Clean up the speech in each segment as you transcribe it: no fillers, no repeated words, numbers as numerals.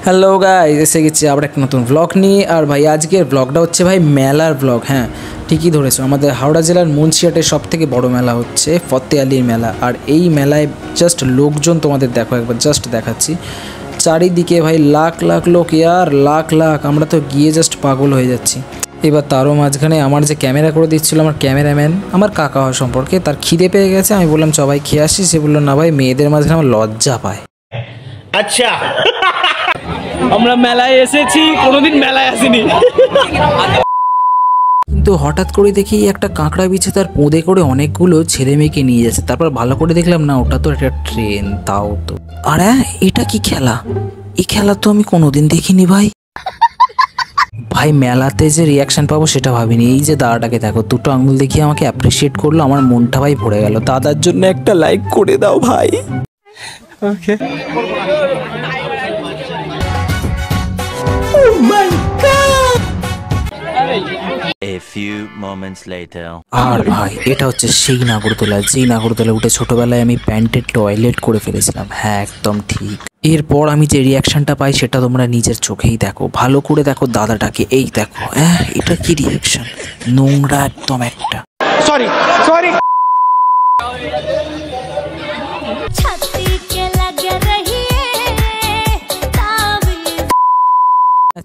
Hello guys, এসে গেছি আবার একটা নতুন ব্লগ নিয়ে। আর ভাই আজকের ব্লগটা হচ্ছে ভাই মেলার ব্লগ। হ্যাঁ ঠিকই ধরেছো, আমাদের হাওড়া জেলার মুন্সিয়াটের সবথেকে বড় মেলা হচ্ছে ফতে আলির মেলা। আর এই মেলায় জাস্ট লোকজন তোমাদের দেখো একবার, জাস্ট দেখাচ্ছি চারিদিকে ভাই লাখ লাখ লোক, ইয়ার লাখ লাখ, আমরা তো গিয়ে জাস্ট পাগল হয়ে যাচ্ছি। এবার তারও মাঝখানে আমার যে ক্যামেরা করে দিচ্ছিল আমার ক্যামেরাম্যান, আমার কাকা হওয়া সম্পর্কে, তার খিদে পেয়ে গেছে। আমি বললাম চ ভাই খেয়ে আসি, সে বললো না ভাই মেয়েদের মাঝখানে আমার লজ্জা পায়। আচ্ছা আমরা মেলায় এসেছি, কোনোদিন মেলায় আসিনি। কিন্তু হঠাৎ করে দেখি একটা কাঁকড়া বিছে তার পোঁদে করে অনেকগুলো ছেলে মেয়েকে নিয়ে যাচ্ছে। তারপর ভালো করে দেখলাম না, ওটা তো একটা ট্রেন। তাও তো, আর হ্যাঁ এটা কি খেলা? এই খেলা তো আমি কোনোদিন দেখিনি ভাই। ভাই মেলাতে যে রিয়াকশন পাবো সেটা ভাবিনি। এই যে দাদাটাকে দেখো, দুটো আঙুল দেখিয়ে আমাকে অ্যাপ্রিসিয়েট করলো, আমার মনটা ভাই ভরে গেল। দাদার জন্য একটা লাইক করে দাও ভাই। ওকে। A few moments later. আর ভাই এটা হচ্ছে সেই নাগরদোলা, যেই নাগরদোলা উঠে ছোটবেলায় আমি প্যান্টের টয়লেট করে ফেলেছিলাম। হ্যাঁ একদম ঠিক। এরপর আমি যে রিয়াকশনটা পাই সেটা তোমরা নিজের চোখেই দেখো, ভালো করে দেখো দাদাটাকে। এই দেখো, হ্যাঁ এটা কি রিয়াকশন, নোংরা একদম একটা। Sorry sorry.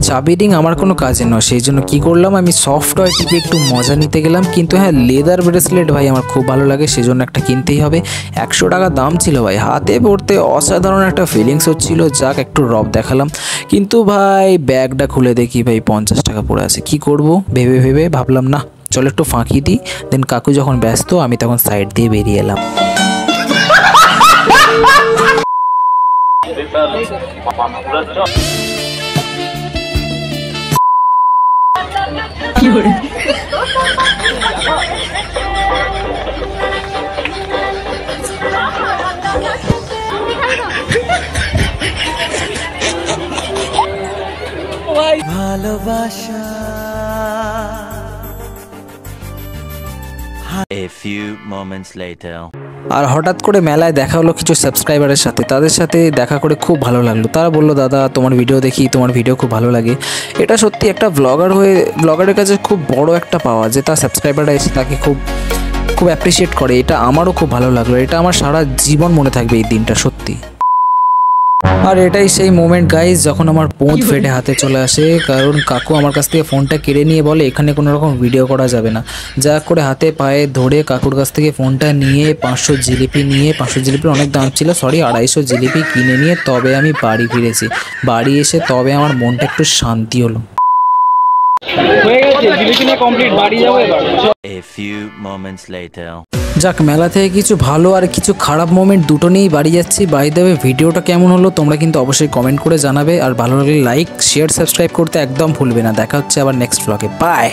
চাবি রিং আমার কোনো কাজে নয়, সেই জন্য কী করলাম, আমি সফটওয়্যার টিপে একটু মজা নিতে গেলাম। কিন্তু হ্যাঁ লেদার ব্রেসলেট ভাই আমার খুব ভালো লাগে, সেই জন্য একটা কিনতেই হবে। 100 টাকা দাম ছিল ভাই, হাতে পড়তে অসাধারণ একটা ফিলিংস হচ্ছিল। যাক একটু রব দেখালাম। কিন্তু ভাই ব্যাগটা খুলে দেখি ভাই 50 টাকা পড়ে আছে। কি করব ভেবে ভেবে ভাবলাম না চলো একটু ফাঁকি দিই। দেন কাকু যখন ব্যস্ত আমি তখন সাইড দিয়ে বেরিয়ে এলাম। ভালোবাসা। A few moments later. আর হঠাৎ করে মেলায় দেখা হলো কিছু সাবস্ক্রাইবারের সাথে, তাদের সাথে দেখা করে খুব ভালো লাগলো। তারা বললো দাদা তোমার ভিডিও দেখি, তোমার ভিডিও খুব ভালো লাগে। এটা সত্যি একটা ব্লগারের কাছে খুব বড় একটা পাওয়া, যে তার সাবস্ক্রাইবাররা এসে তাকে খুব খুব অ্যাপ্রিসিয়েট করে। এটা আমারও খুব ভালো লাগলো, এটা আমার সারা জীবন মনে থাকবে এই দিনটা সত্যি। আর এটাই সেই মোমেন্ট গাইজ যখন আমার পোঁত ফেটে হাতে চলে আসে, কারণ কাকু আমার কাছ থেকে ফোনটা কেড়ে নিয়ে বলে এখানে কোনো রকম ভিডিও করা যাবে না। যা করে হাতে পায়ে ধরে কাকুর কাছ থেকে ফোনটা নিয়ে 500 জিলিপি নিয়ে, 500 জিলিপির অনেক দাম ছিল, সরি 250 জিলিপি কিনে নিয়ে তবে আমি বাড়ি ফিরেছি। বাড়ি এসে তবে আমার মনটা একটু শান্তি হলো। হয়ে গেছে, জিলিপি নিয়ে কমপ্লিট, বাড়ি যাবো এবার। A few moments later. যাক মেলা থেকে কিছু ভালো আর কিছু খারাপ মোমেন্ট দুটো নিয়েই বাড়ি যাচ্ছি। বাই দ্য ওয়ে ভিডিওটা কেমন হলো তোমরা কিন্তু অবশ্যই কমেন্ট করে জানাবে। আর ভালো লাগলে লাইক শেয়ার সাবস্ক্রাইব করতে একদম ভুলবে না। দেখা হচ্ছে আবার নেক্সট ব্লগে, বাই।